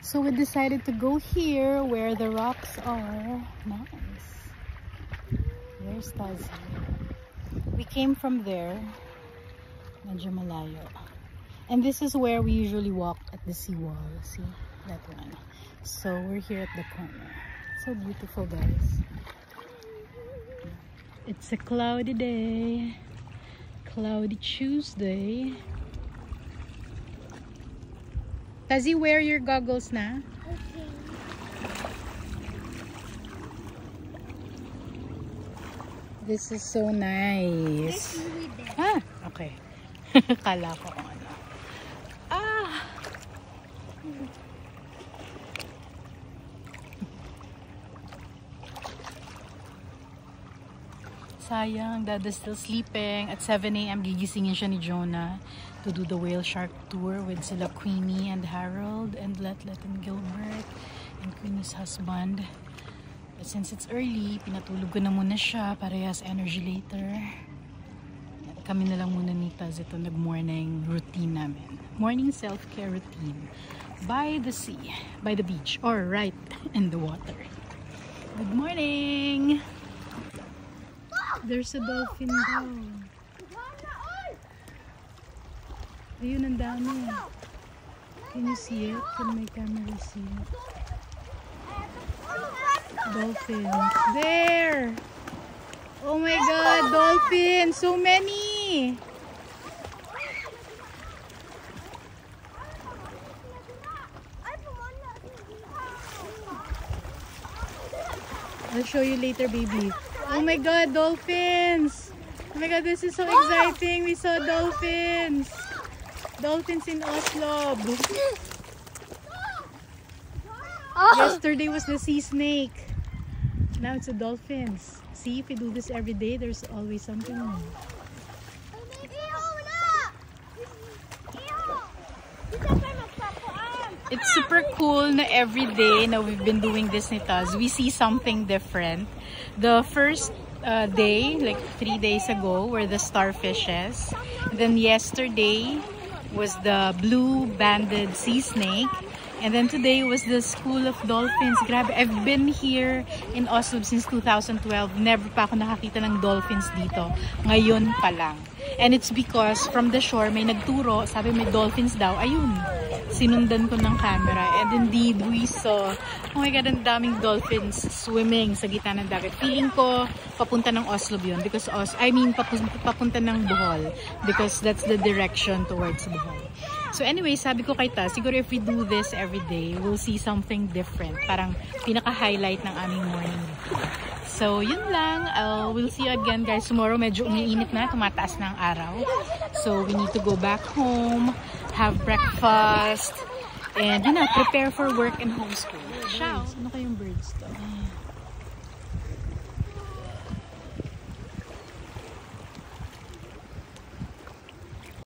So we decided to go here where the rocks are. Nice. Where's Tazi? We came from there. Medyo malayo. And this is where we usually walk at the seawall. See? That one. So we're here at the corner. So beautiful, guys. It's a cloudy day. Cloudy Tuesday. Does he wear your goggles na? Okay. This is so nice. Ah, okay. Kala ko kung ano. Ah! Sayang, Dada's still sleeping. At 7 AM, gigisingin siya ni Jonah to do the whale shark tour with sila Queenie and Harold and Let and Gilbert and Queenie's husband. But since it's early, pinatulog ko na muna siya para he has energy later. Kami na lang muna ni Taz ito nag-morning routine namin. Morning self-care routine. By the sea, by the beach, or right in the water. Good morning! There's a dolphin down. Ayun, ang dami. Can you see it? Can my camera see it? Dolphins. There! Oh my god, dolphins! So many! I'll show you later, baby. Oh my god, dolphins! Oh my god, this is so exciting! We saw dolphins! Dolphins in Oslo. Yesterday was the sea snake. Now it's the dolphins. See, if we do this every day, there's always something new. It's super cool na every day na we've been doing this ni Taz, we see something different. The first day, like 3 days ago, were the starfishes. And then yesterday was the blue banded sea snake. And then today was the school of dolphins. Grabe, I've been here in Oslo since 2012. Never pa ako nakakita ng dolphins dito. Ngayon pa lang. And it's because from the shore, may nagturo, sabi may dolphins daw. Ayun, sinundan ko ng camera. And indeed, we saw, oh my god, ang daming dolphins swimming sa gitna ng dagat. Feeling ko, papunta ng Oslo yun. Because, papunta ng Bohol. Because that's the direction towards Bohol. So anyway, sabi ko kay Taz, siguro if we do this every day, we'll see something different. Parang pinaka-highlight ng aming morning. So yun lang. We'll see you again, guys. Tomorrow medyo umiinit na, tumataas na ang araw. So we need to go back home, have breakfast, and yun na, prepare for work and homeschool. Ciao! Ano kayong birds to?